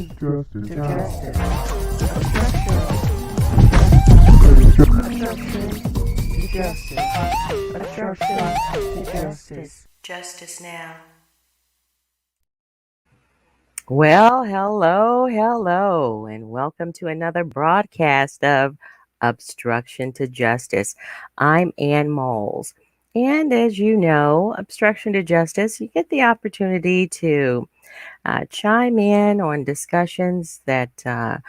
Obstruction to justice. Obstruction to justice. Justice now. Well, hello, and welcome to another broadcast of Obstruction to Justice. I'm Ann Moles. And as you know, Obstruction to Justice, you get the opportunity to chime in on discussions that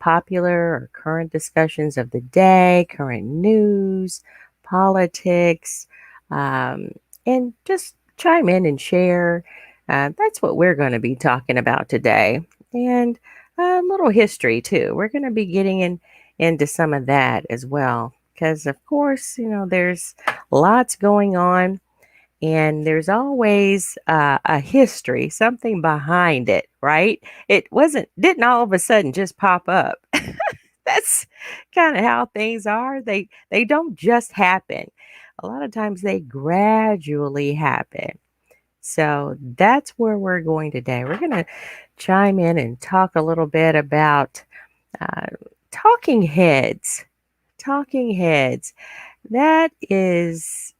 popular or current discussions of the day, current news, politics, um, and just chime in and share. That's what we're going to be talking about today, and a little history too. We're going to be getting into some of that as well, because of course, there's lots going on and there's always a history, something behind it, right? Didn't all of a sudden just pop up. That's kind of how things are. They don't just happen. A lot of times they gradually happen. So that's where we're going today. We're going to chime in and talk a little bit about uh, talking heads. Talking heads. That is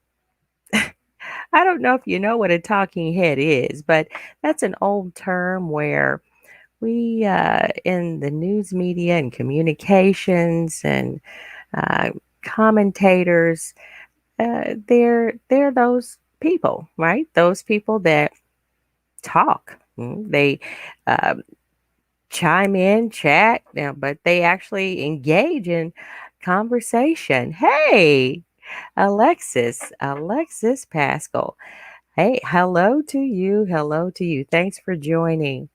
I don't know if you know what a talking head is, but that's an old term where we, in the news media and communications and uh, commentators, they're those people, right? Those people that talk. They um, chime in, chat, but they actually engage in conversation. Hey, Alexis Pascal. Hey, hello to you. Hello to you. Thanks for joining.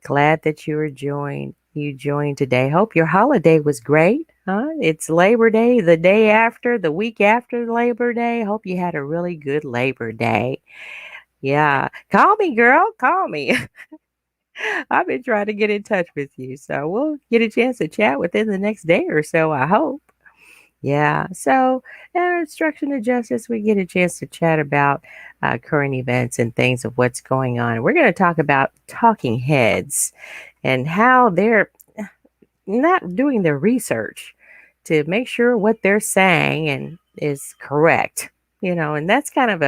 Glad that you joined today. Hope your holiday was great. Huh? It's Labor Day, the day after, the week after Labor Day. Hope you had a really good Labor Day. Yeah. Call me, girl. Call me. I've been trying to get in touch with you. So we'll get a chance to chat within the next day or so, I hope. Yeah. So, Obstruction of Justice, we get a chance to chat about current events and things of what's going on. We're going to talk about talking heads and how they're not doing their research to make sure what they're saying and is correct. And that's kind of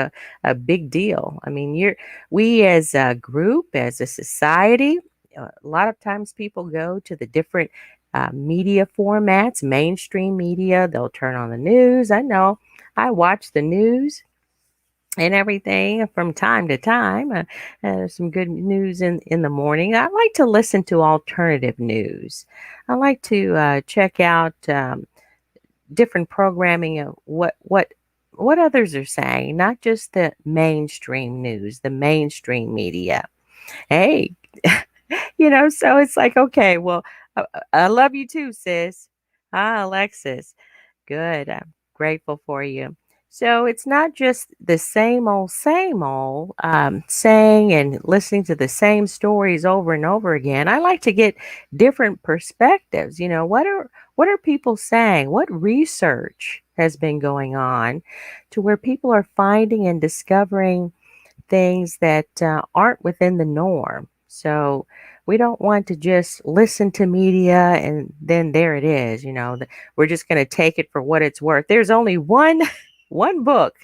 a big deal. I mean, we as a group, as a society, a lot of times people go to the different media formats, mainstream media. They'll turn on the news. I know I watch the news and everything from time to time. Some good news in the morning. I like to listen to alternative news. I like to check out different programming of what others are saying, not just the mainstream news, the mainstream media. Hey, so it's like, okay, well, I love you too, sis. Hi, Alexis. Good. I'm grateful for you. So it's not just the same old saying and listening to the same stories over and over again. I like to get different perspectives. What are people saying? What research has been going on to where people are finding and discovering things that aren't within the norm. So we don't want to just listen to media and then there it is. We're just going to take it for what it's worth. There's only one one book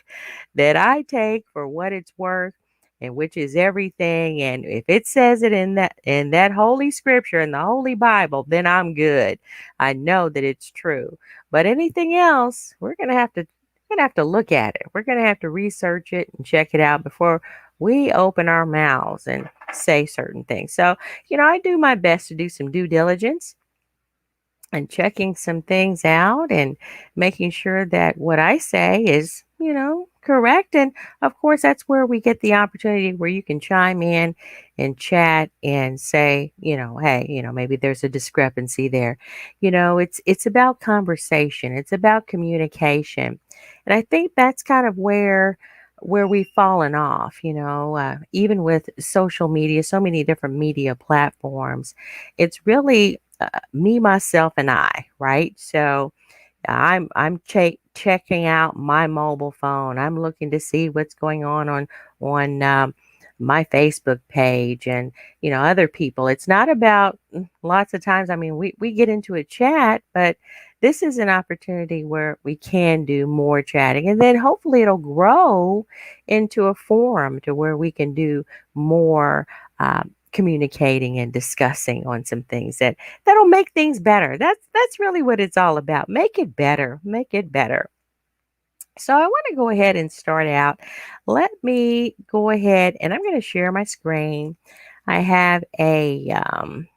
that I take for what it's worth, and which is everything. And if it says it in that holy scripture in the holy Bible, then I'm good. I know that it's true. But anything else, we're gonna have to look at it. We're gonna have to research it and check it out before we open our mouths and say certain things. So, I do my best to do some due diligence and checking some things out and making sure that what I say is, correct. And of course, that's where we get the opportunity where you can chime in and chat and say, hey, maybe there's a discrepancy there. It's about conversation. It's about communication. And I think that's kind of where we've fallen off, even with social media, so many different media platforms. It's really me, myself, and I, right? So I'm checking out my mobile phone. I'm looking to see what's going on my Facebook page and, other people. It's not about lots of times. I mean, we get into a chat, but this is an opportunity where we can do more chatting. And then hopefully it'll grow into a forum to where we can do more communicating and discussing on some things that'll make things better. That's really what it's all about. Make it better. Make it better. So I want to go ahead and start out. Let me go ahead and I'm going to share my screen. I have a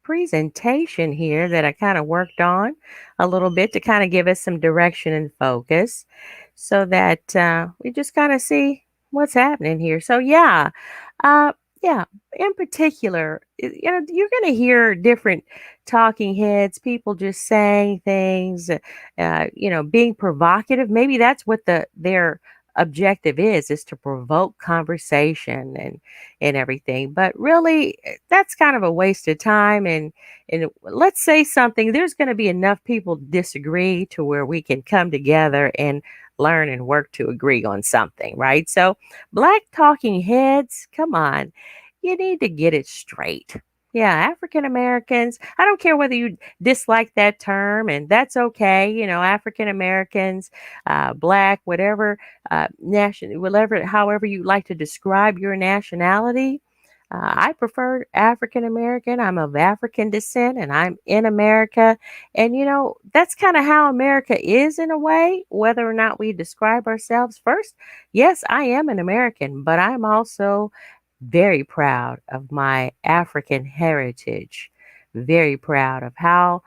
presentation here that I kind of worked on a little bit to kind of give us some direction and focus so that we just kind of see what's happening here. So uh, yeah, in particular, you're going to hear different talking heads, people just saying things, being provocative. Maybe that's what their objective is to provoke conversation and everything. But really, that's kind of a waste of time. And let's say something. There's going to be enough people disagree to where we can come together and learn and work to agree on something, right? So, black talking heads, come on, you need to get it straight. Yeah, African Americans, I don't care whether you dislike that term, and that's okay. African Americans, black, whatever whatever, however you like to describe your nationality. I prefer African American. I'm of African descent and I'm in America. And, that's kind of how America is in a way, whether or not we describe ourselves first. Yes, I am an American, but I'm also very proud of my African heritage. Very proud of how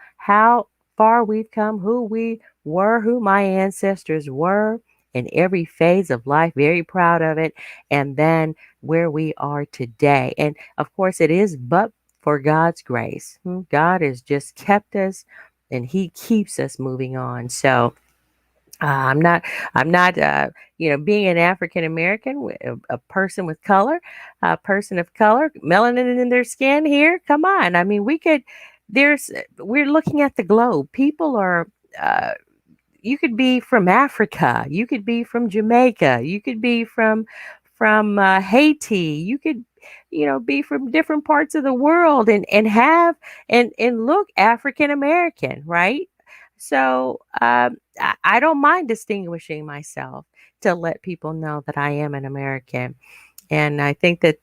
far we've come, who we were, who my ancestors were in every phase of life. Very proud of it. And then where we are today. And of course, it is but for God's grace. God has just kept us and He keeps us moving on. So, I'm not, being an African American, a person with color, a person of color, melanin in their skin here. Come on. I mean, we're looking at the globe. People are, you could be from Africa, you could be from Jamaica, you could be from Haiti, you could be from different parts of the world and have and look African American, right? So I don't mind distinguishing myself to let people know that I am an American. And I think that,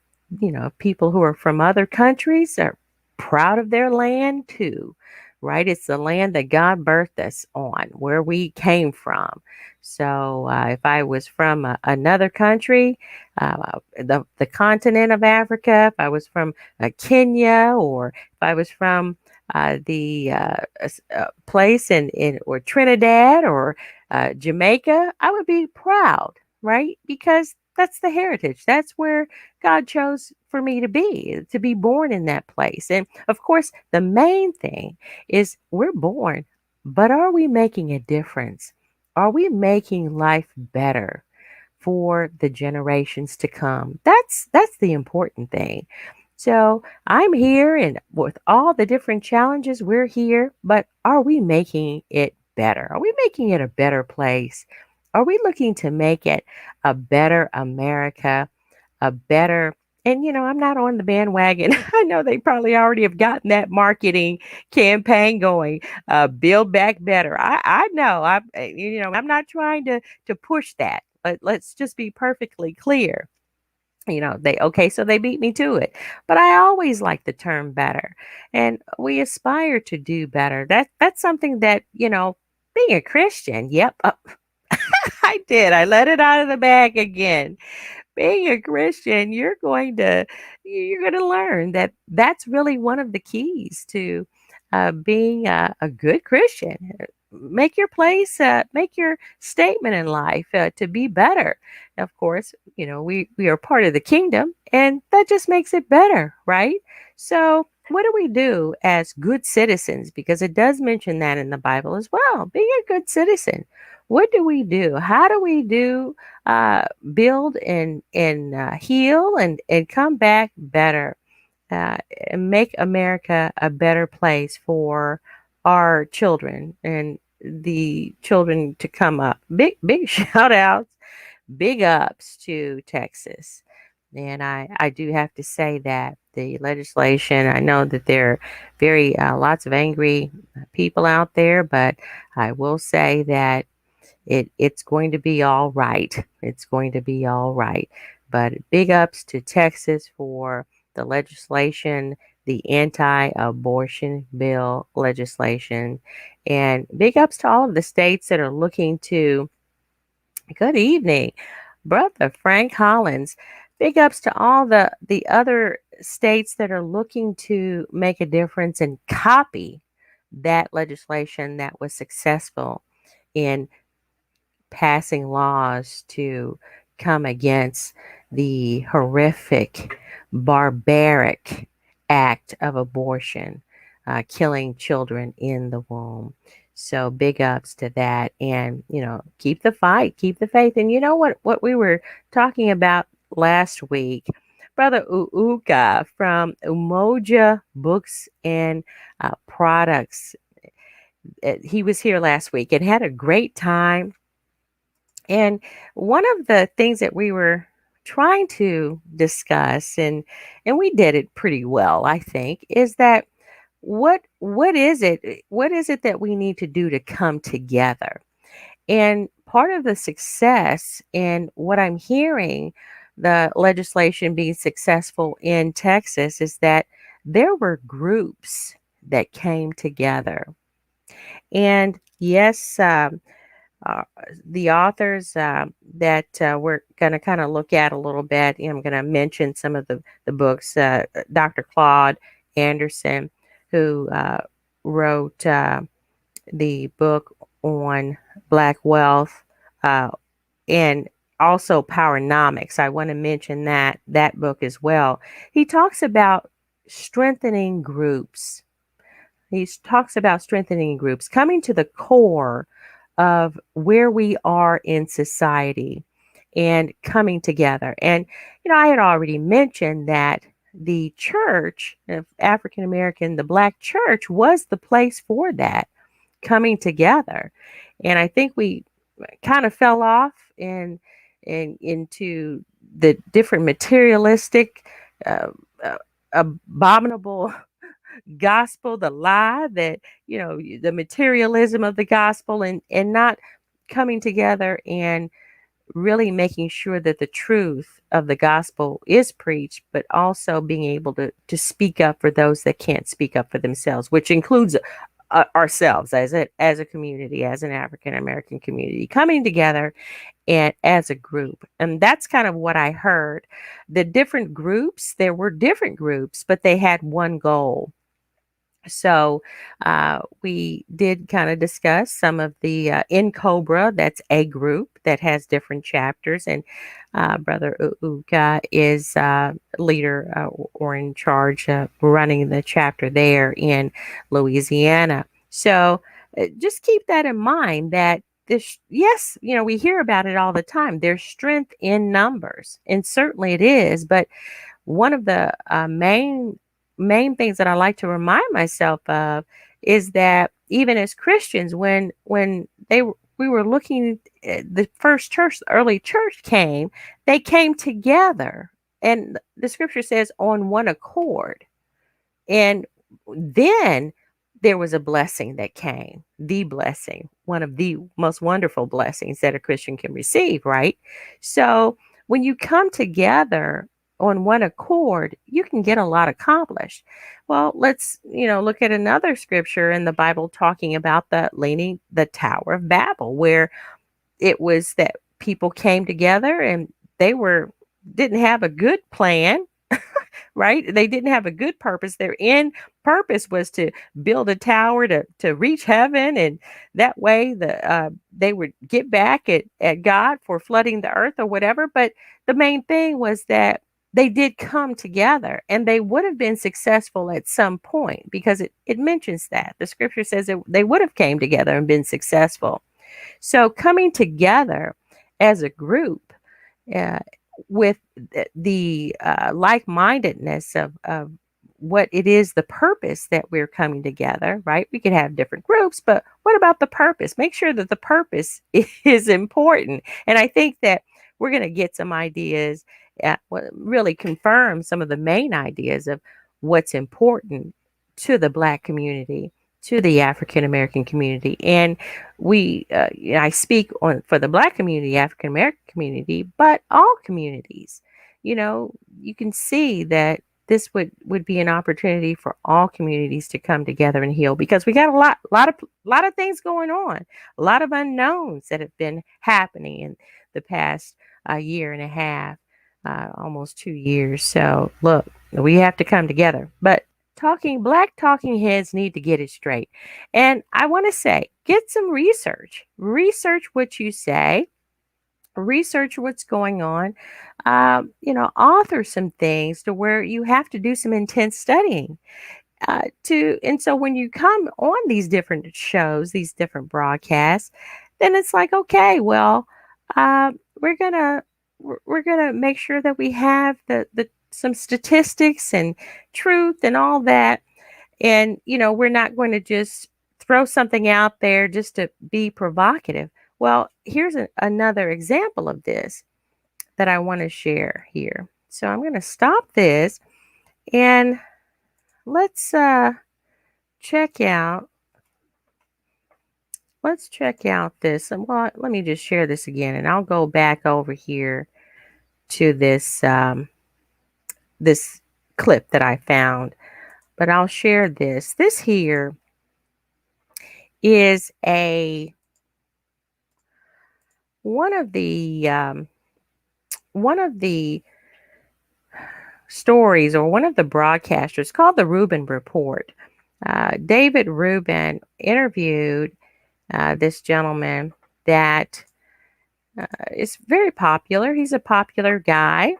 people who are from other countries are proud of their land too, right? It's the land that God birthed us on, where we came from. So if I was from another country, the continent of Africa, if I was from Kenya, or if I was from the place in or Trinidad or Jamaica, I would be proud, right? Because that's the heritage. That's where God chose for me to be born in that place. And of course, the main thing is we're born, but are we making a difference? Are we making life better for the generations to come? That's the important thing. So I'm here, and with all the different challenges, we're here, but are we making it better? Are we making it a better place? Are we looking to make it a better America, a better, and I'm not on the bandwagon. I know they probably already have gotten that marketing campaign going. Build back better. I know. I'm not trying to push that, but let's just be perfectly clear. So they beat me to it. But I always like the term better. And we aspire to do better. That's something that, being a Christian, yep. I did. I let it out of the bag again. Being a Christian, you're going to learn that that's really one of the keys to being a good Christian. Make your statement in life to be better. Of course, we are part of the kingdom, and that just makes it better, right? So, what do we do as good citizens? Because it does mention that in the Bible as well. Being a good citizen. What do we do? How do we build and heal and come back better, and make America a better place for our children and the children to come up? Big shout outs, big ups to Texas. And I do have to say that the legislation, I know that there are very lots of angry people out there, but I will say that it's going to be all right. It's going to be all right. But big ups to Texas for the legislation, the anti-abortion bill legislation, and big ups to all of the states that are looking to. Good evening, Brother Frank Hollins. Big ups to all the other states that are looking to make a difference and copy that legislation that was successful in passing laws to come against the horrific, barbaric act of abortion, killing children in the womb. So big ups to that, and keep the fight, keep the faith. And you know what we were talking about last week, Brother Uuka from Umoja Books and Products. He was here last week and had a great time, and one of the things that we were trying to discuss, and we did it pretty well, I think, is that what is it that we need to do to come together? And part of the success in what I'm hearing, the legislation being successful in Texas, is that there were groups that came together. And yes, uh, the authors that we're going to kind of look at a little bit. I'm going to mention some of the books. Dr. Claude Anderson, who wrote the book on Black wealth, uh, and also Powernomics. I want to mention that book as well. He talks about strengthening groups. He talks about strengthening groups, coming to the core of where we are in society and coming together. And, I had already mentioned that the church of African American, the Black church, was the place for that coming together. And I think we kind of fell off into the different materialistic, uh, abominable gospel, the lie that, the materialism of the gospel, and not coming together and really making sure that the truth of the gospel is preached, but also being able to speak up for those that can't speak up for themselves, which includes ourselves as a community, as an African American community, coming together and as a group. And that's kind of what I heard. The different groups, there were different groups, but they had one goal. So we did kind of discuss some of the in Cobra. That's a group that has different chapters, and Brother Uka is leader or in charge of running the chapter there in Louisiana. So just keep that in mind. That this, yes, we hear about it all the time. There's strength in numbers, and certainly it is, but one of the main things that I like to remind myself of is that even as Christians, when we were looking at the first church, the early church came, they came together, and the scripture says on one accord. And then there was a blessing that came, the blessing, one of the most wonderful blessings that a Christian can receive, right? So when you come together on one accord, you can get a lot accomplished. Well, let's, look at another scripture in the Bible talking about the Tower of Babel, where it was that people came together and they didn't have a good plan, right? They didn't have a good purpose. Their end purpose was to build a tower to reach heaven, and that way they would get back at God for flooding the earth or whatever. But the main thing was that they did come together, and they would have been successful at some point, because it mentions that the scripture says that they would have came together and been successful. So coming together as a group, uh, with the like-mindedness of what it is, the purpose that we're coming together, right? We could have different groups, but what about the purpose? Make sure that the purpose is important. And I think that we're going to get some ideas, really confirm some of the main ideas of what's important to the Black community, to the African American community. And I speak on for the Black community, African American community, but all communities. You can see that this would be an opportunity for all communities to come together and heal, because we got a lot of things going on, a lot of unknowns that have been happening in the past year and a half, almost 2 years. So look, we have to come together. But Black talking heads need to get it straight. And I want to say, get some research what you say, research what's going on, author some things to where you have to do some intense studying, and so when you come on these different shows, these different broadcasts, then it's like, okay, well, uh, we're gonna we're gonna make sure that we have the some statistics and truth and all that. And we're not going to just throw something out there just to be provocative. Well, here's another example of this that I want to share here. So I'm going to stop this, and let's check out this. And well, let me just share this again, and I'll go back over here to this clip that I found. But I'll share this. This here is one of the stories, or one of the broadcasters, called the Rubin Report. David Rubin interviewed this gentleman that is very popular. He's a popular guy.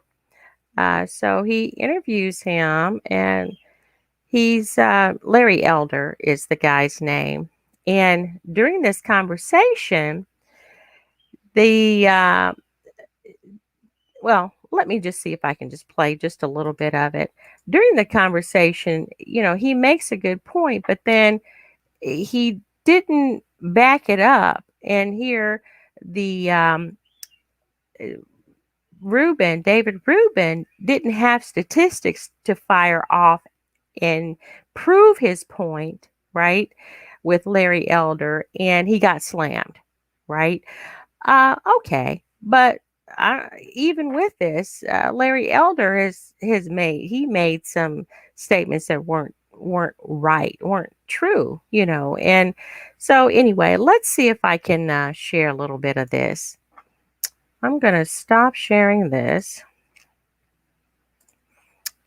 So he interviews him, and he's Larry Elder is the guy's name. And during this conversation, well, let me just see if I can just play just a little bit of it. During the conversation, he makes a good point, but then he didn't back it up. And here, the David Rubin, didn't have statistics to fire off and prove his point, right, with Larry Elder, and he got slammed, right? Okay, but even with this, Larry Elder has made some statements that weren't right, weren't true, And so anyway, let's see if I can share a little bit of this. I'm going to stop sharing this,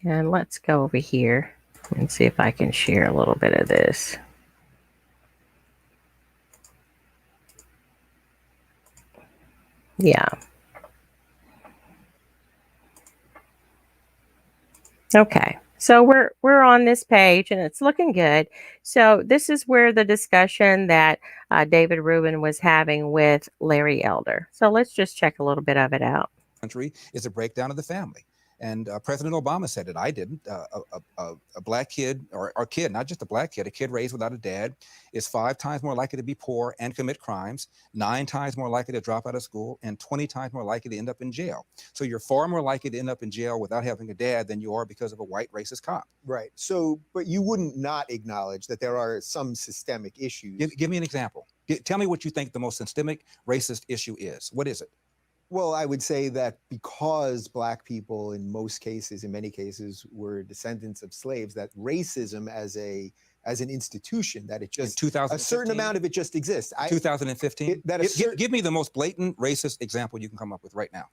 and let's go over here and see if I can share a little bit of this. Yeah. Okay. So we're on this page, and it's looking good. So this is where the discussion that David Rubin was having with Larry Elder. So let's just check a little bit of it out. Country is a breakdown of the family. And President Obama said it. I didn't. A black kid, or a kid, not just a black kid, a kid raised without a dad is 5 times more likely to be poor and commit crimes, 9 times more likely to drop out of school, and 20 times more likely to end up in jail. So you're far more likely to end up in jail without having a dad than you are because of a white racist cop. Right. So, but you wouldn't not acknowledge that there are some systemic issues. Give me an example. Tell me what you think the most systemic racist issue is. What is it? Well, I would say that because black people in most cases, in many cases, were descendants of slaves, that racism as an institution, that it just, a certain amount of it just exists. 2015? Give me the most blatant racist example you can come up with right now.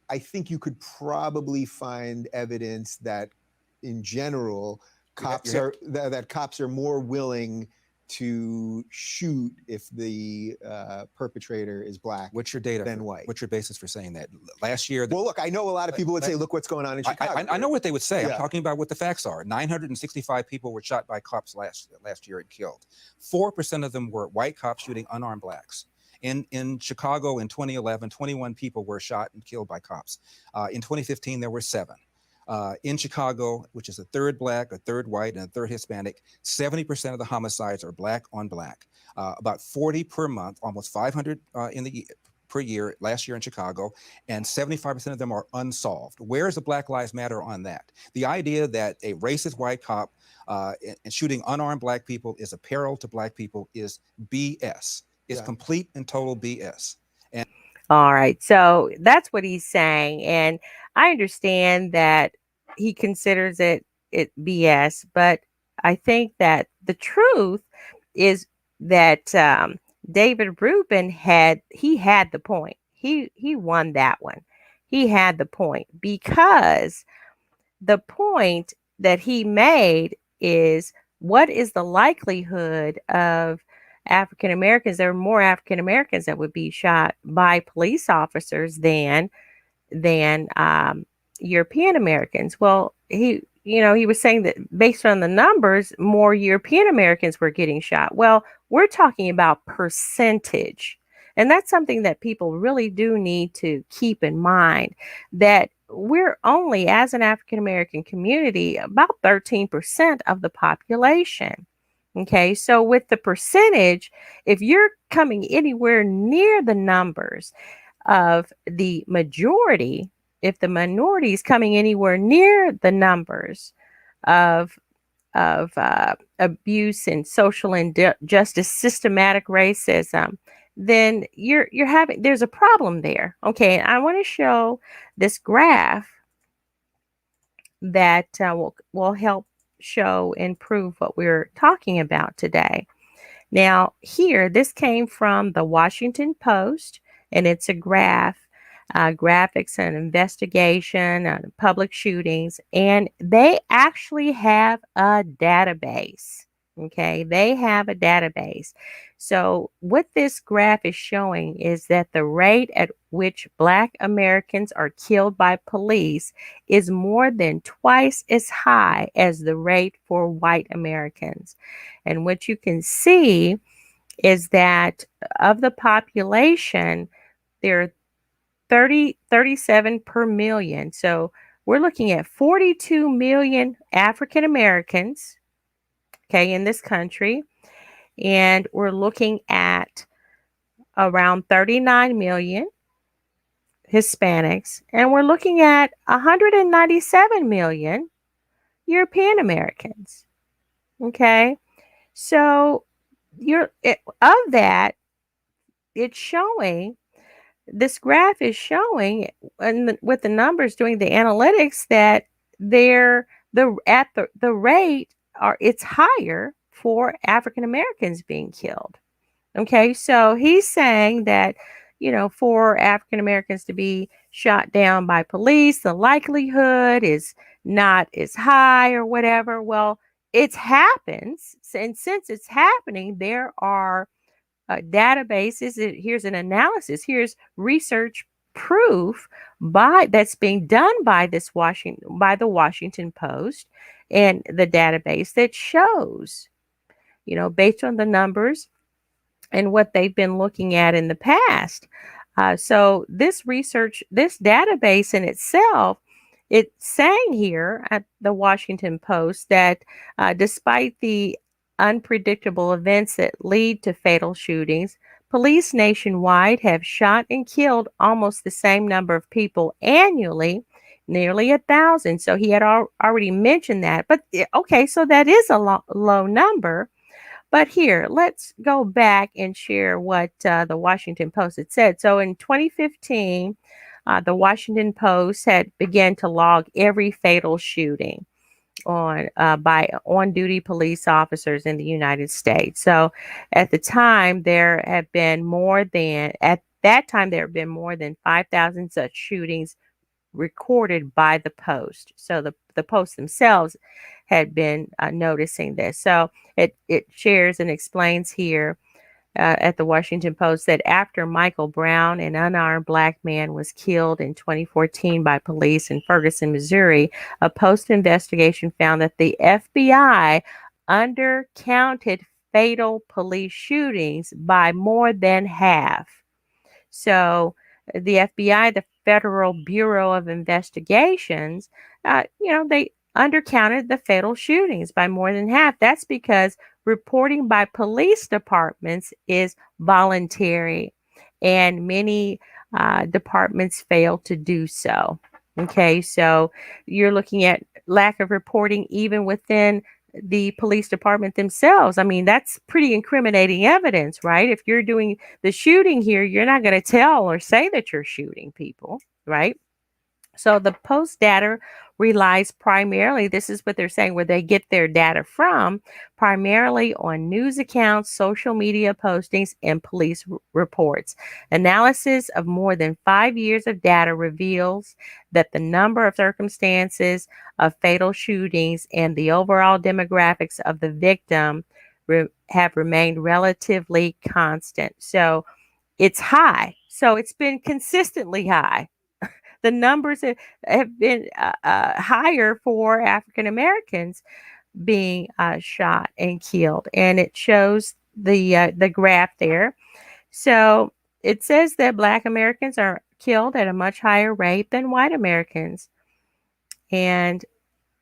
I think you could probably find evidence that in general, cops are more willing to shoot if the perpetrator is black. What's your data than white? What's your basis for saying that? Last year, well, look, I know a lot of people would say, "Look what's going on in Chicago." I know what they would say. Yeah. I'm talking about what the facts are. 965 people were shot by cops last year and killed. 4% of them were white cops shooting unarmed blacks. In Chicago in 2011, 21 people were shot and killed by cops. In 2015, there were 7. In Chicago, which is a third black, a third white, and a third Hispanic, 70% of the homicides are black on black. About 40 per month, almost 500 per year last year in Chicago, and 75% of them are unsolved. Where is the Black Lives Matter on that? The idea that a racist white cop and shooting unarmed black people is a peril to black people is BS. It's complete and total BS. And all right. So that's what he's saying. And I understand that he considers it BS, but I think that the truth is that David Rubin had the point. He won that one. He had the point because the point that he made is, what is the likelihood of African Americans? There are more African Americans that would be shot by police officers than European Americans. Well, he was saying that based on the numbers, more European Americans were getting shot. Well, we're talking about percentage. And that's something that people really do need to keep in mind, that we're only, as an African American community, about 13% of the population. Okay, so with the percentage, if you're coming anywhere near the numbers of the majority, if the minority is coming anywhere near the numbers of abuse and social injustice, systematic racism, then there's a problem there. Okay, I want to show this graph that will help show and prove what we're talking about today. Now, here, this came from the Washington Post, and it's a graphics and investigation on public shootings, and they actually have a database. Okay, they have a database. So what this graph is showing is that the rate at which Black Americans are killed by police is more than twice as high as the rate for white Americans. And what you can see is that of the population, there are 37 per million. So we're looking at 42 million African Americans, okay, in this country. And we're looking at around 39 million Hispanics. And we're looking at 197 million European Americans. Okay. So of that, it's showing, this graph is showing, and with the numbers doing the analytics, that the rate it's higher for African Americans being killed. Okay, so he's saying that, for African Americans to be shot down by police, the likelihood is not as high or whatever. Well, it happens, and since it's happening, there are databases. Here's an analysis. Here's research proof that's being done by the Washington Post and the database that shows, based on the numbers and what they've been looking at in the past. So this research, this database in itself, it's saying here at the Washington Post that despite the unpredictable events that lead to fatal shootings, police nationwide have shot and killed almost the same number of people annually, nearly 1,000. So he had already mentioned that. But okay, so that is a low number. But here, let's go back and share what the Washington Post had said. So in 2015, the Washington Post had began to log every fatal shooting by on-duty police officers in the United States. So at that time, there have been more than 5,000 such shootings recorded by the Post. So the Post themselves had been noticing this. So it shares and explains here at the Washington Post that after Michael Brown, an unarmed Black man, was killed in 2014 by police in Ferguson, Missouri, a Post investigation found that the FBI undercounted fatal police shootings by more than half. So the FBI, the Federal Bureau of Investigations, they undercounted the fatal shootings by more than half. That's because reporting by police departments is voluntary, and many departments fail to do so. Okay, so you're looking at lack of reporting even within the police department themselves. I mean, that's pretty incriminating evidence, right? If you're doing the shooting here, you're not going to tell or say that you're shooting people, right? So the post data relies primarily, this is what they're saying, where they get their data from, primarily on news accounts, social media postings, and police reports. Analysis of more than 5 years of data reveals that the number of circumstances of fatal shootings and the overall demographics of the victim have remained relatively constant. So it's high. So it's been consistently high. The numbers have been higher for African Americans being shot and killed, and it shows the graph there. So it says that Black Americans are killed at a much higher rate than white Americans, and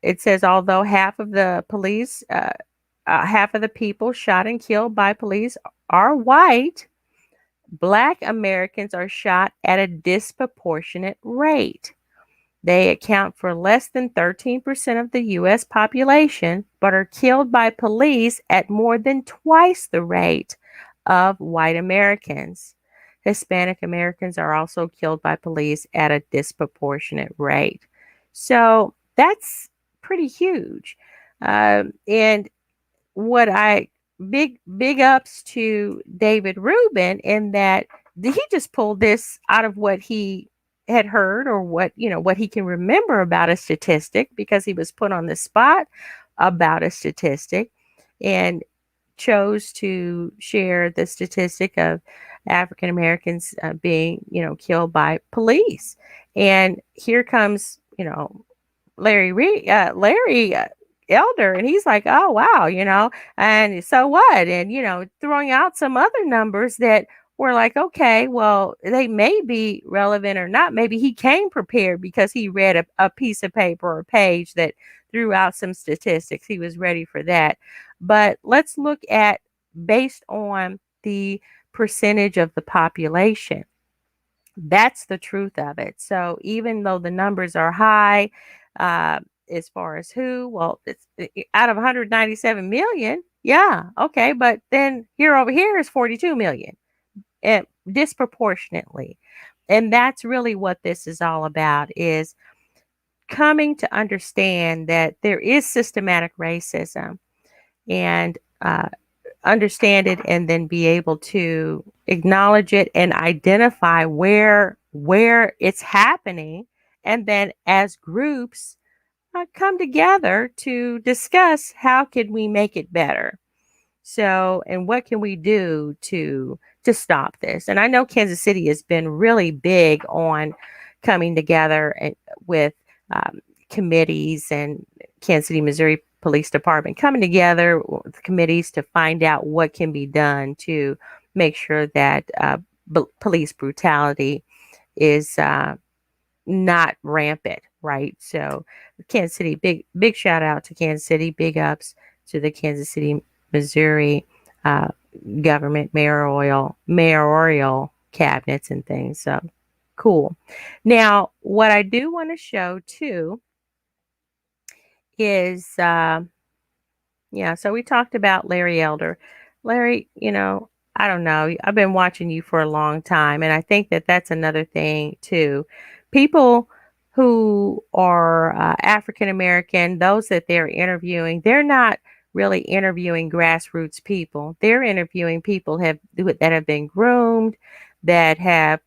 it says although half of the people shot and killed by police are white, Black Americans are shot at a disproportionate rate. They account for less than 13% of the U.S. population, but are killed by police at more than twice the rate of white Americans. Hispanic Americans are also killed by police at a disproportionate rate. So that's pretty huge. And what big ups to David Rubin in that he just pulled this out of what he had heard or what he can remember about a statistic, because he was put on the spot about a statistic and chose to share the statistic of African Americans being killed by police. And here comes Larry Elder, and he's like, oh wow, and so what? And throwing out some other numbers that were like, okay, well, they may be relevant or not. Maybe he came prepared because he read a piece of paper or a page that threw out some statistics. He was ready for that. But let's look at based on the percentage of the population. That's the truth of it. So even though the numbers are high, as far as it's out of 197 million. Yeah. Okay. But then over here is 42 million, disproportionately. And that's really what this is all about, is coming to understand that there is systematic racism, and understand it, and then be able to acknowledge it and identify where it's happening. And then as groups, come together to discuss how can we make it better. So, and what can we do to stop this? And I know Kansas City has been really big on coming together with committees, and Kansas City, Missouri Police Department coming together with committees to find out what can be done to make sure that police brutality is not rampant, right? So Kansas City, big shout out to Kansas City, big ups to the Kansas City, Missouri government, mayoral cabinets and things. So cool. Now, what I do want to show too is, so we talked about Larry Elder. Larry, I don't know. I've been watching you for a long time, and I think that that's another thing too. People who are African American, those that they're interviewing, they're not really interviewing grassroots people. They're interviewing people that have been groomed, that have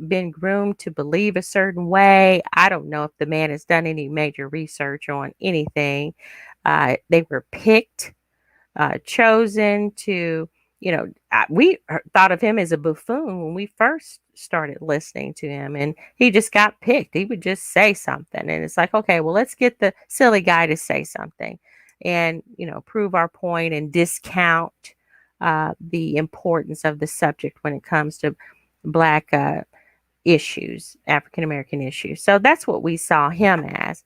been groomed to believe a certain way. I don't know if the man has done any major research on anything. They were picked, chosen to, we thought of him as a buffoon when we first started listening to him, and he just got picked. He would just say something, and it's like, okay, well, let's get the silly guy to say something and, prove our point and discount the importance of the subject when it comes to Black issues, African American issues. So that's what we saw him as,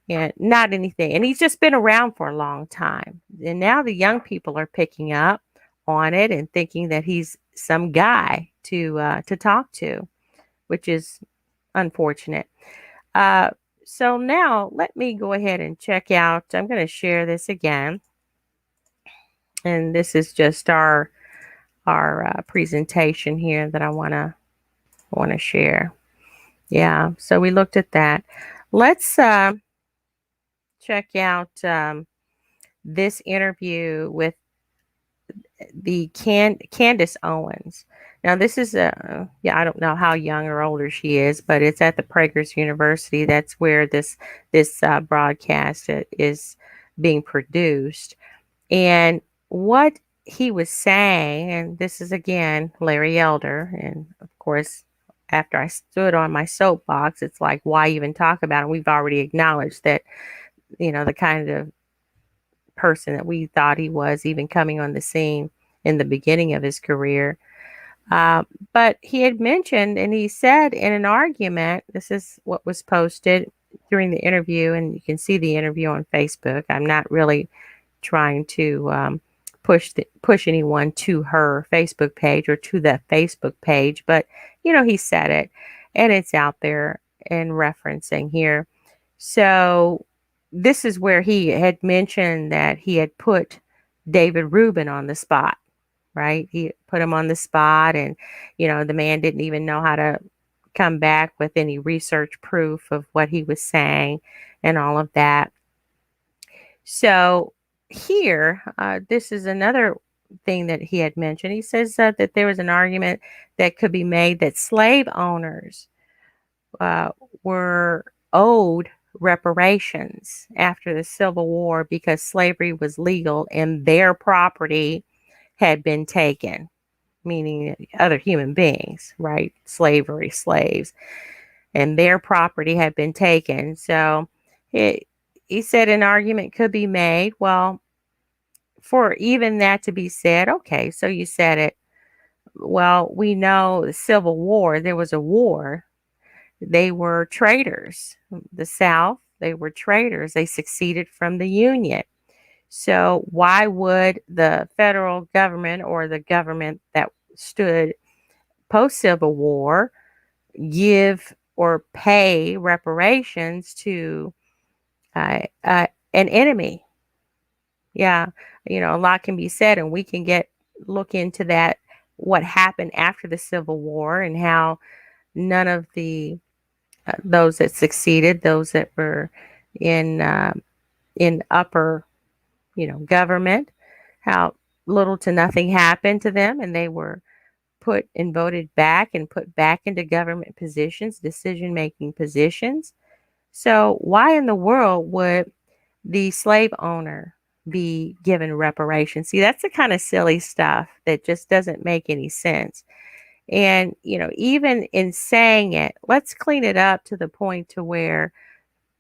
and not anything. And he's just been around for a long time. And now the young people are picking up on it and thinking that he's some guy, to talk to, which is unfortunate. So now let me go ahead and check out. I'm going to share this again, and this is just our presentation here that I want to share. Yeah, so we looked at that. Let's check out this interview with the Candace Owens. Now, this is I don't know how young or older she is, but it's at the Prager's University. That's where this broadcast is being produced. And what he was saying, and this is again Larry Elder, and of course, after I stood on my soapbox, it's like, why even talk about it? We've already acknowledged that, the kind of person that we thought he was, even coming on the scene in the beginning of his career. But he had mentioned, and he said in an argument, this is what was posted during the interview, and you can see the interview on Facebook. I'm not really trying to push anyone to her Facebook page or to the Facebook page, but he said it, and it's out there and referencing here. So this is where he had mentioned that he had put David Rubin on the spot, right? He put him on the spot, and the man didn't even know how to come back with any research proof of what he was saying and all of that. So here, this is another thing that he had mentioned. He says that there was an argument that could be made that slave owners were owed reparations after the Civil War because slavery was legal and their property had been taken, meaning other human beings, right? Slavery, slaves, and their property had been taken. So he said an argument could be made, well, for even that to be said, okay, so you said it. Well, we know the Civil War, there was a war. They were traitors. The South, they were traitors. They seceded from the Union. So why would the federal government or the government that stood post-Civil War give or pay reparations to an enemy? Yeah, a lot can be said, and we can look into that, what happened after the Civil War and how none of the those that succeeded, those that were in upper government, how little to nothing happened to them, and they were put and voted back and put back into government positions, decision-making positions. So why in the world would the slave owner be given reparations? See, that's the kind of silly stuff that just doesn't make any sense. And, even in saying it, let's clean it up to the point to where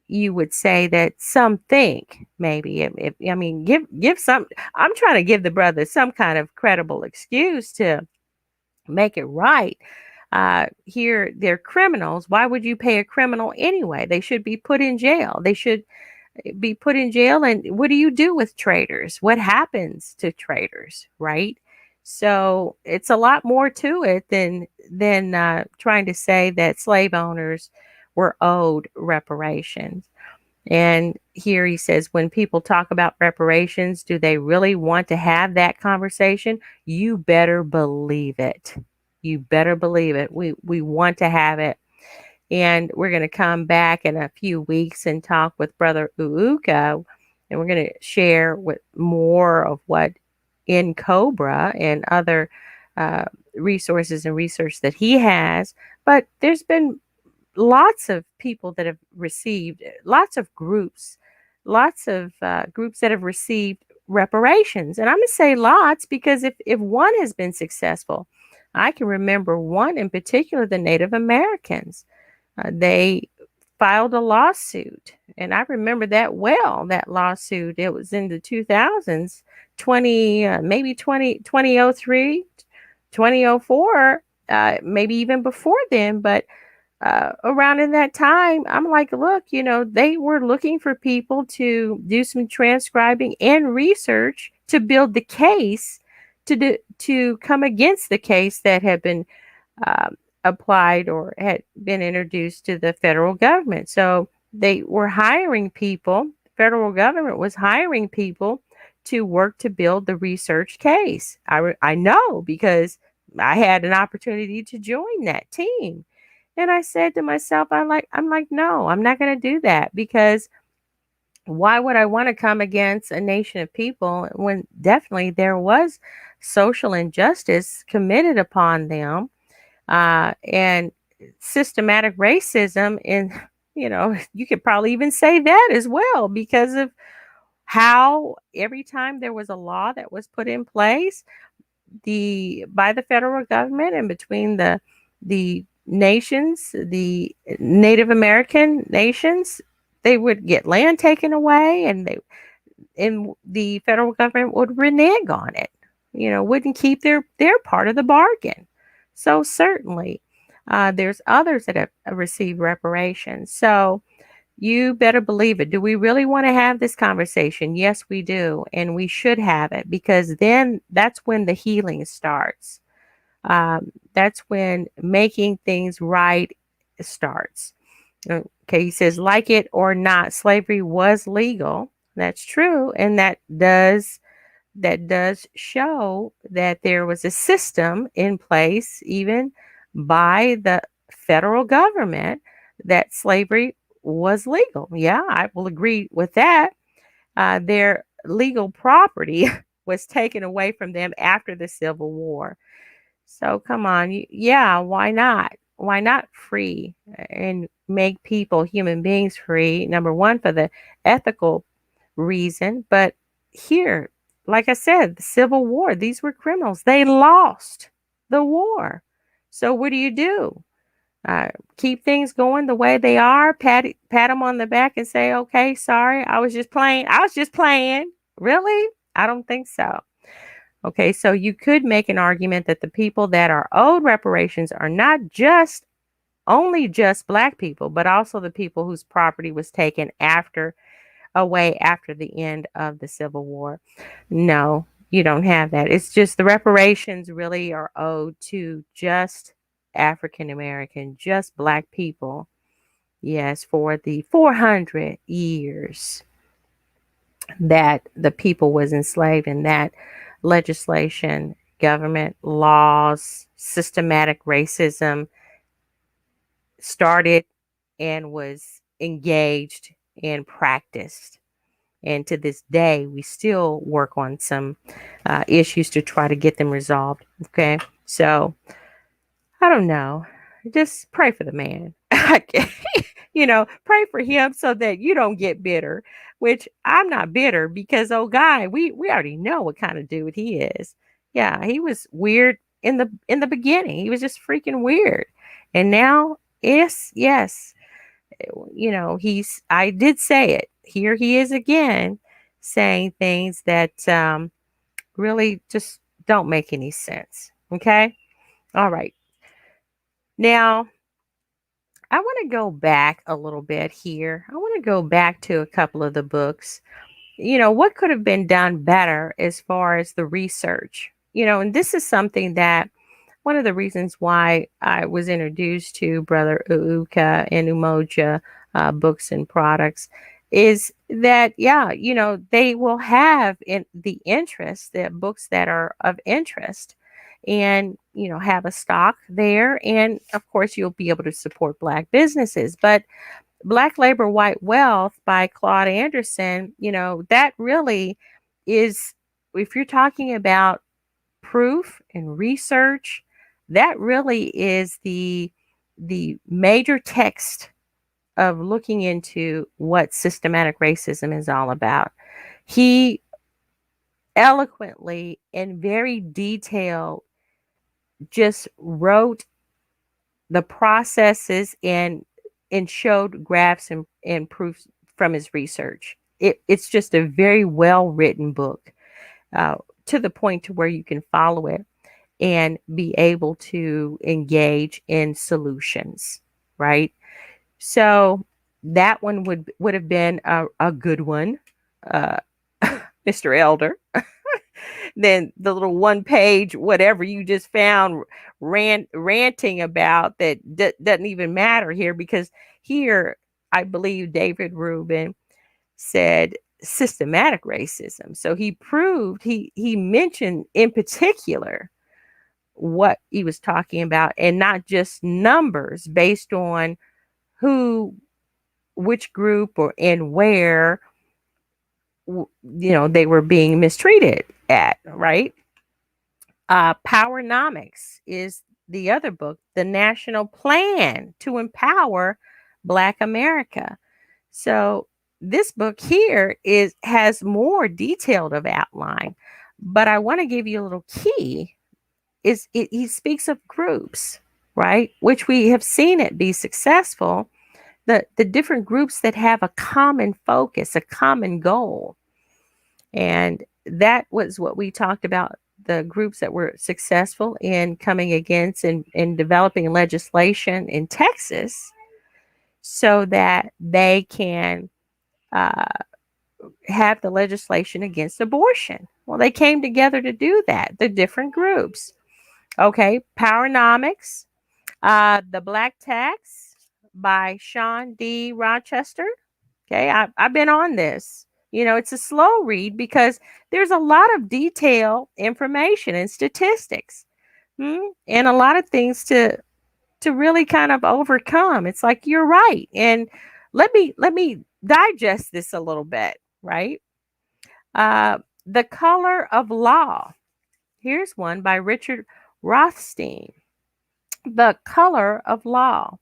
you would say that some think maybe, give some, I'm trying to give the brother some kind of credible excuse to make it right. Here, they're criminals. Why would you pay a criminal anyway? They should be put in jail. They should be put in jail. And what do you do with traitors? What happens to traitors, right? So it's a lot more to it than trying to say that slave owners were owed reparations. And here he says, when people talk about reparations, do they really want to have that conversation? You better believe it. You better believe it. We want to have it. And we're going to come back in a few weeks and talk with Brother Uuka, and we're going to share with more of what in Cobra and other resources and research that he has. But there's been lots of people that have received, lots of groups that have received reparations. And I'm going to say lots because if one has been successful, I can remember one in particular, the Native Americans. They filed a lawsuit, and I remember that well, that lawsuit. It was in the 2000s, 2003, 2004, maybe even before then, but around in that time, I'm like, look, they were looking for people to do some transcribing and research to build the case to come against the case that had been applied or had been introduced to the federal government. So they were hiring people, the federal government was hiring people to work to build the research case. I know because I had an opportunity to join that team. And I said to myself, I'm like, no, I'm not going to do that, because why would I want to come against a nation of people when definitely there was social injustice committed upon them, and systematic racism? And, you could probably even say that as well, because of how every time there was a law that was put in place by the federal government and between the nations, the Native American nations, they would get land taken away, and the federal government would renege on it. Wouldn't keep their part of the bargain. So certainly, there's others that have received reparations. So you better believe it. Do we really want to have this conversation? Yes, we do. And we should have it, because then that's when the healing starts. That's when making things right starts. Okay, he says, like it or not, slavery was legal. That's true. And that does show that there was a system in place, even by the federal government, that slavery was legal. Yeah, I will agree with that. Their legal property was taken away from them after the Civil War. So come on, yeah, why not? Why not free and make people, human beings, free? Number one, for the ethical reason, but here, like I said, the Civil War, these were criminals. They lost the war. So what do? Keep things going the way they are, pat them on the back and say, okay, sorry, I was just playing. Really? I don't think so. Okay, so you could make an argument that the people that are owed reparations are not only just Black people, but also the people whose property was taken away after the end of the Civil War. No, you don't have that. It's just the reparations really are owed to just African American, just Black people. Yes, for the 400 years that the people was enslaved, and that legislation, government, laws, systematic racism started and was engaged and practiced. And to this day, we still work on some issues to try to get them resolved. Okay. So I don't know. Just pray for the man. Pray for him so that you don't get bitter, which I'm not bitter, because, oh, guy, we already know what kind of dude he is. Yeah. He was weird in the beginning. He was just freaking weird. And now, yes. I did say it. Here he is again, saying things that really just don't make any sense. Okay. All right. Now, I want to go back a little bit here. I want to go back to a couple of the books. What could have been done better as far as the research? And this is something that one of the reasons why I was introduced to Brother Uuka and Umoja books and products is that, they will have in the interest, that books that are of interest, and, have a stock there. And of course, you'll be able to support Black businesses. But Black Labor, White Wealth by Claude Anderson, that really is, if you're talking about proof and research, that really is the major text of looking into what systematic racism is all about. He eloquently and very detailed just wrote the processes and showed graphs and proofs from his research. It's just a very well written book, to the point to where you can follow it and be able to engage in solutions, right? So that one would have been a good one, Mr. Elder. than the little one page whatever you just found ranting about that doesn't even matter here, because here I believe David Rubin said systematic racism. So he proved, he mentioned in particular what he was talking about, and not just numbers based on who, which group, or and where they were being mistreated at, right? Powernomics is the other book, the national plan to empower Black America. So this book here has more detailed of outline, but I want to give you a little key. He speaks of groups, right? Which we have seen it be successful. The different groups that have a common focus, a common goal. And that was what we talked about, the groups that were successful in coming against and developing legislation in Texas so that they can have the legislation against abortion. Well, they came together to do that, the different groups. Okay, Powernomics, The Black Tax by Sean D. Rochester. Okay, I've been on this. It's a slow read because there's a lot of detailed information and statistics, and a lot of things to really kind of overcome. It's like, you're right, and let me digest this a little bit, right? The Color of Law. Here's one by Richard Rothstein. The Color of Law.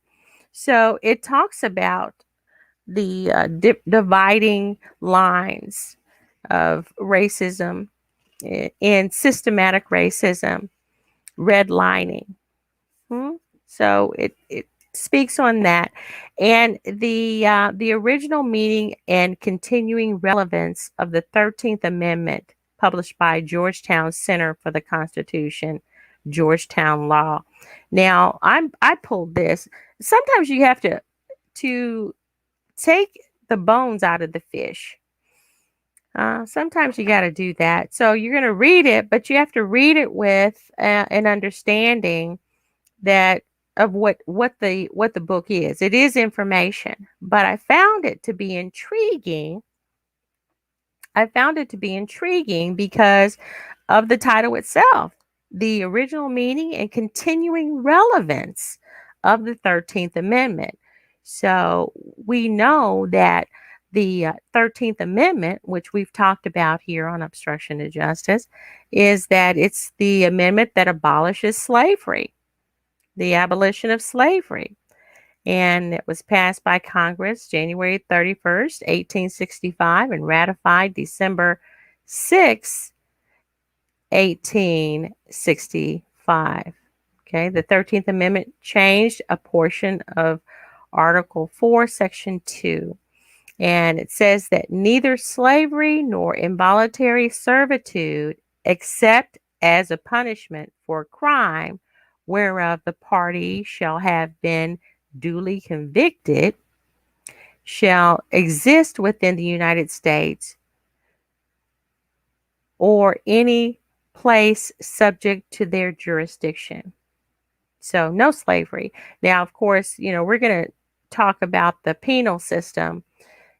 So it talks about the dividing lines of racism and systematic racism, redlining. So it speaks on that, and the original meaning and continuing relevance of the 13th Amendment, published by Georgetown Center for the Constitution, Georgetown Law. Now I pulled this. Sometimes you have to take the bones out of the fish. Sometimes you got to do that. So you're going to read it, but you have to read it with an understanding that of what the book is. It is information, but I found it to be intriguing. Because of the title itself, the original meaning and continuing relevance of the 13th Amendment. So we know that the 13th Amendment, which we've talked about here on Obstruction to Justice, is that it's the amendment that abolishes slavery, the abolition of slavery. And it was passed by Congress January 31st, 1865, and ratified December 6, 1865. Okay, the 13th Amendment changed a portion of Article 4, Section 2. And it says that neither slavery nor involuntary servitude, except as a punishment for a crime whereof the party shall have been duly convicted, shall exist within the United States or any place subject to their jurisdiction. So no slavery. Now, of course, we're going to talk about the penal system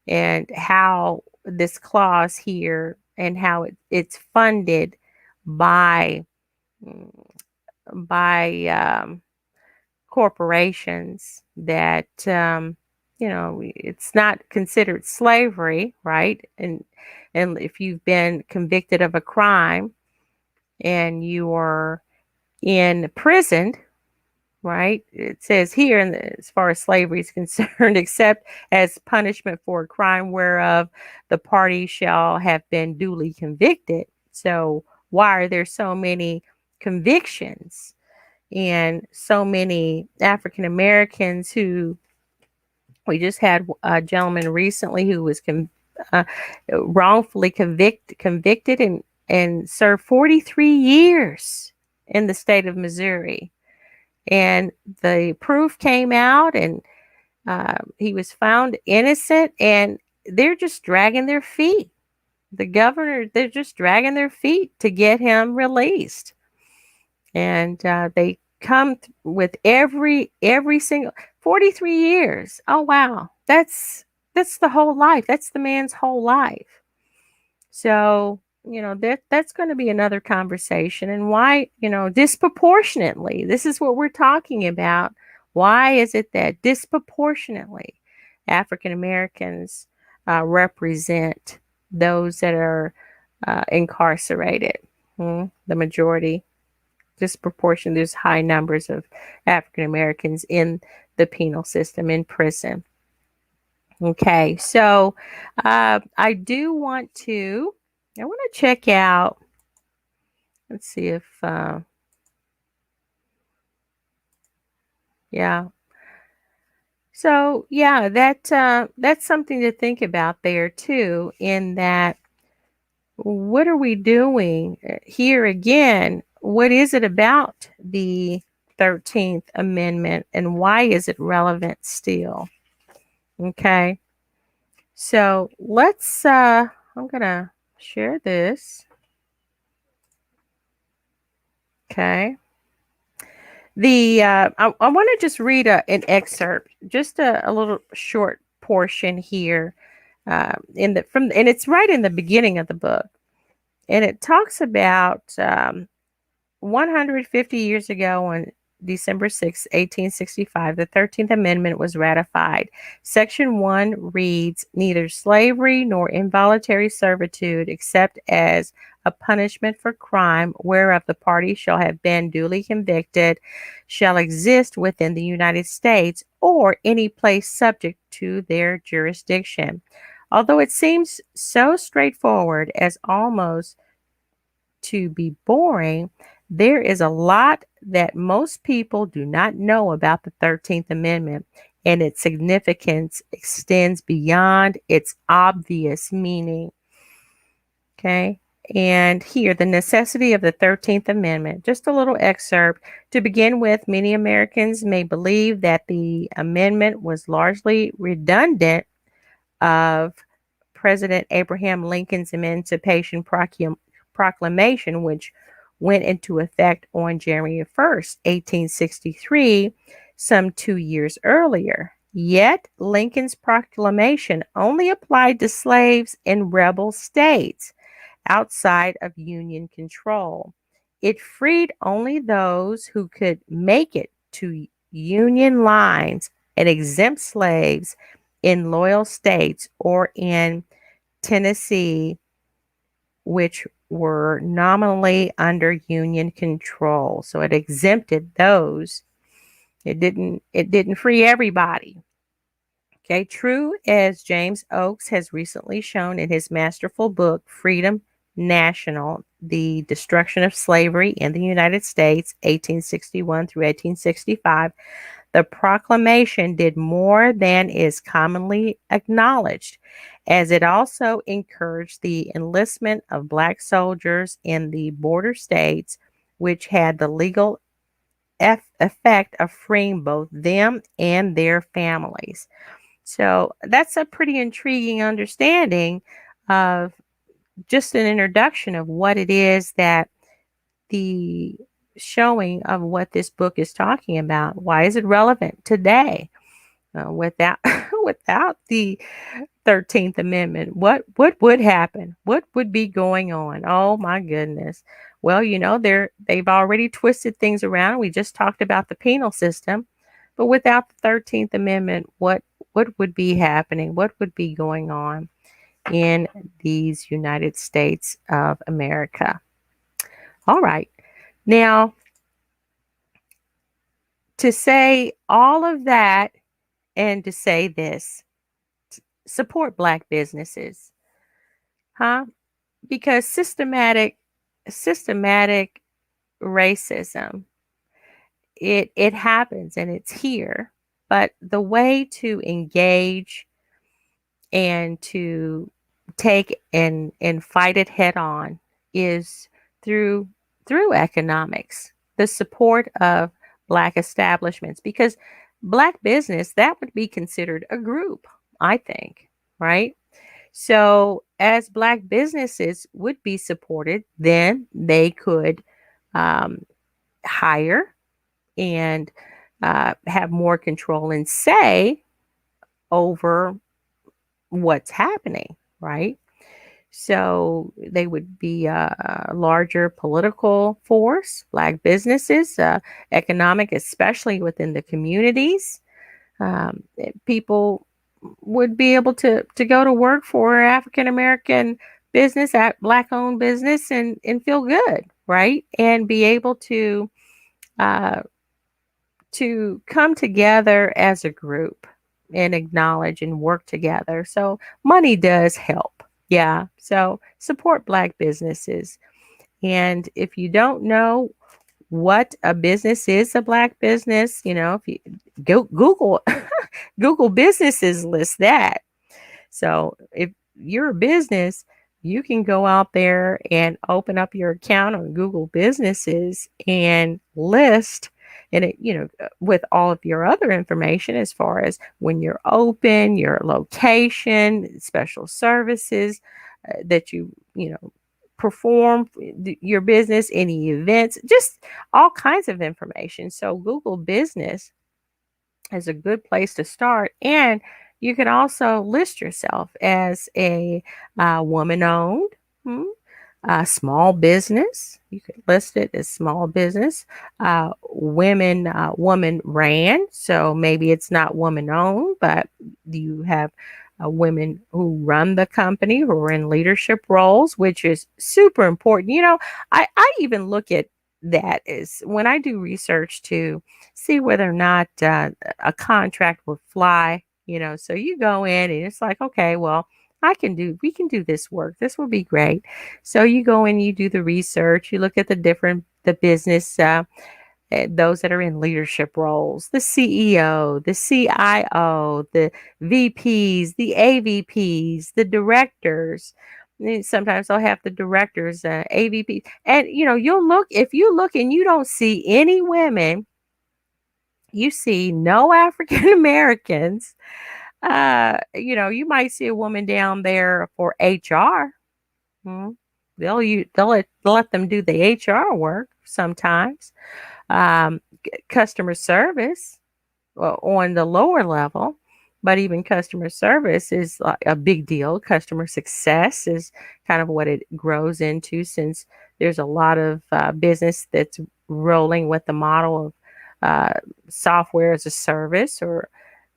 and how this clause here and how it's funded by corporations that it's not considered slavery, right? And if you've been convicted of a crime and you are in prison, right? It says here, as far as slavery is concerned, except as punishment for a crime whereof the party shall have been duly convicted. So why are there so many convictions and so many African Americans who, we just had a gentleman recently who was wrongfully convicted and served 43 years in the state of Missouri. And the proof came out, and he was found innocent, and they're just dragging their feet. the governor, they're just dragging their feet to get him released. And they come with every single 43 years. Oh wow, that's the whole life. That's the man's whole life. So that's going to be another conversation. And why, disproportionately, this is what we're talking about. Why is it that disproportionately African Americans represent those that are incarcerated? The majority, disproportionate. There's high numbers of African Americans in the penal system, in prison. Okay, so I want to check out. Let's see if yeah. So yeah, that's something to think about there too. In that, what are we doing here again? What is it about the 13th Amendment, and why is it relevant still? Okay. So let's I'm gonna share this. Okay. I want to just read an excerpt, just a little short portion here, and it's right in the beginning of the book, and it talks about 150 years ago on December 6, 1865, the 13th Amendment was ratified. Section 1 reads, "Neither slavery nor involuntary servitude, except as a punishment for crime whereof the party shall have been duly convicted, shall exist within the United States or any place subject to their jurisdiction." Although it seems so straightforward as almost to be boring, there is a lot that most people do not know about the 13th Amendment, and its significance extends beyond its obvious meaning. Okay. And here, the necessity of the 13th Amendment, just a little excerpt. To begin with, many Americans may believe that the amendment was largely redundant of President Abraham Lincoln's Emancipation Proclamation, which went into effect on January 1st, 1863, some 2 years earlier. Yet, Lincoln's proclamation only applied to slaves in rebel states outside of Union control. It freed only those who could make it to Union lines and exempt slaves in loyal states or in Tennessee, which were nominally under Union control. So it exempted those. It didn't free everybody. Okay, true as James Oakes has recently shown in his masterful book, Freedom National, The Destruction of Slavery in the United States, 1861 through 1865, the proclamation did more than is commonly acknowledged, as it also encouraged the enlistment of Black soldiers in the border states, which had the legal effect of freeing both them and their families. So that's a pretty intriguing understanding of just an introduction of what it is that the showing of what this book is talking about. Why is it relevant today? Without without the 13th Amendment, what would happen? What would be going on? Oh my goodness. Well, they've already twisted things around. We just talked about the penal system, but without the 13th Amendment, what would be happening? What would be going on in these United States of America? All right. Now, to say all of that and to say this, support Black businesses, huh? Because systematic racism, it happens and it's here. But the way to engage and to take and fight it head on is through economics, the support of Black establishments, because Black business, that would be considered a group, I think, right? So as Black businesses would be supported, then they could hire and have more control and say over what's happening, right? So they would be a larger political force, Black businesses, economic, especially within the communities. People would be able to go to work for African American business, at Black owned business, and feel good, right? And be able uh, to come together as a group and acknowledge and work together. So money does help. Yeah. So support Black businesses. And if you don't know what a business is, a Black business, if you go Google, Google businesses list that. So if you're a business, you can go out there and open up your account on Google Businesses and list and with all of your other information as far as when you're open, your location, special services that you perform your business, any events, just all kinds of information. So Google Business is a good place to start. And you can also list yourself as a woman owned, small business. You could list it as small business, woman ran. So maybe it's not woman owned, but you have women who run the company who are in leadership roles, which is super important. I even look at that as when I do research to see whether or not a contract would fly. So you go in and it's like, okay, well, we can do this work. This will be great. So you go in, you do the research, you look at the business, those that are in leadership roles, the CEO, the CIO, the VPs, the AVPs, the directors. Sometimes they'll have the directors, AVP. And, if you look and you don't see any women, you see no African Americans. You might see a woman down there for HR. Hmm. They'll let them do the HR work sometimes. Customer service on the lower level, but even customer service is a big deal. Customer success is kind of what it grows into, since there's a lot of business that's rolling with the model of software as a service or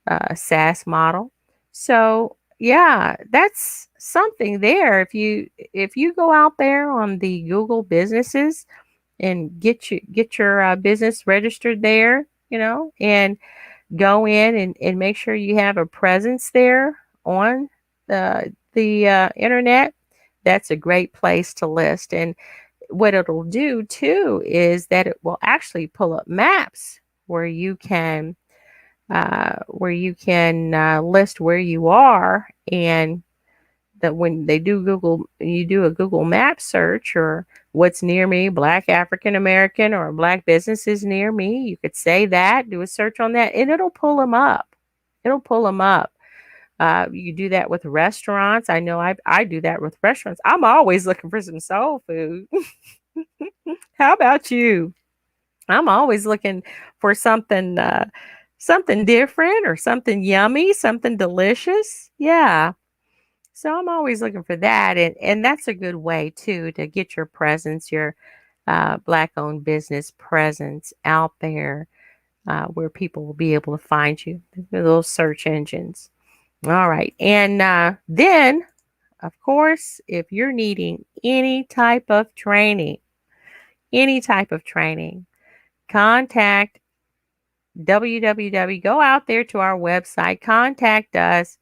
a SaaS model. So yeah, that's something there. If you go out there on the Google businesses and get your business registered there, and go in and make sure you have a presence there on the internet. That's a great place to list. And what it'll do too is that it will actually pull up maps where you can list where you are, and that when they do you do a Google map search, or what's near me, Black African American, or Black businesses near me, you could say that, do a search on that, and it'll pull them up. You do that with restaurants. I know I do that with restaurants. I'm always looking for some soul food. How about you? I'm always looking for something different, or something yummy, something delicious. Yeah. So I'm always looking for that. And that's a good way too to get your presence, your Black owned business presence out there, where people will be able to find you, those search engines. All right. And then, of course, if you're needing any type of training, contact go out there to our website, contact us,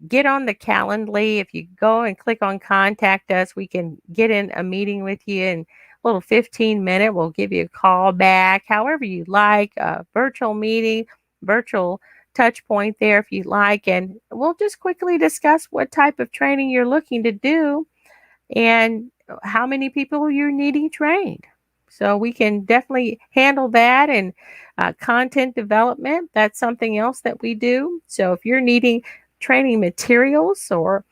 get on the Calendly. If you go and click on contact us, we can get in a meeting with you in a little 15-minute. We'll give you a call back, however you like, a virtual meeting, virtual touch point there if you like, and we'll just quickly discuss what type of training you're looking to do and how many people you're needing trained. So we can definitely handle that. And content development, that's something else that we do. So if you're needing training materials, or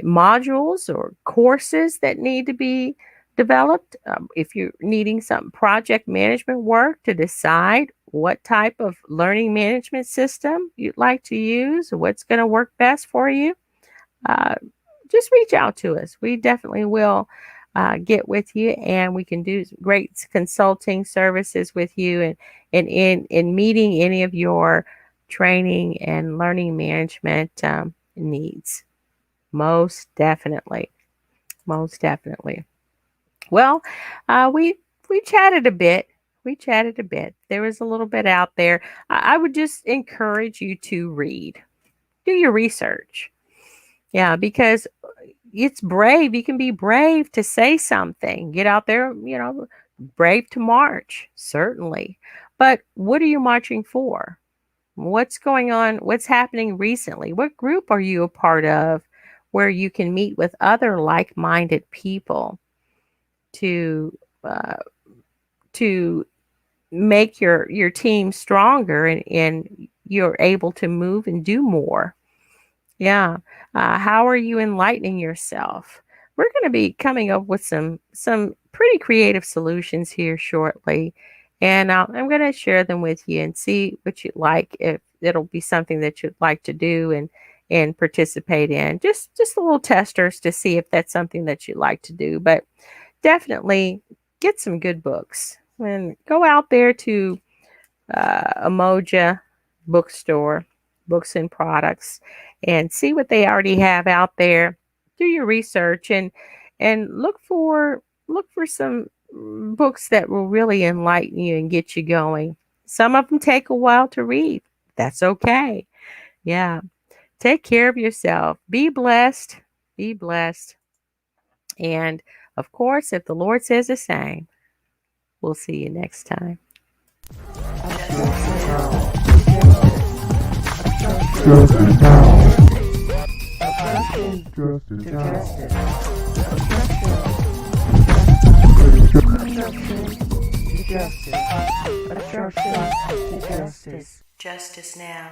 modules or courses that need to be developed. If you're needing some project management work to decide what type of learning management system you'd like to use, what's going to work best for you, uh, just reach out to us. We definitely will get with you, and we can do great consulting services with you, and in meeting any of your training and learning management needs. Most definitely. Most definitely. Well, we chatted a bit. We chatted a bit. There was a little bit out there. I would just encourage you to read. Do your research. Yeah, because it's brave. You can be brave to say something. Get out there, brave to march, certainly. But what are you marching for? What's going on? What's happening recently? What group are you a part of where you can meet with other like-minded people to to make your team stronger, and you're able to move and do more? Yeah. How are you enlightening yourself? We're going to be coming up with some pretty creative solutions here shortly, and I'm going to share them with you and see what you like. If it'll be something that you'd like to do and participate in, just a little testers to see if that's something that you'd like to do. But definitely get some good books and go out there to Umoja bookstore, books and products, and see what they already have out there. Do your research and look for some books that will really enlighten you and get you going. Some of them take a while to read. That's okay. Yeah. Take care of yourself. Be blessed. Be blessed. And of course, if the Lord says the same, we'll see you next time. Justice now. Justice To now. justice. Obstruction to justice. Obstruction to justice. Justice now.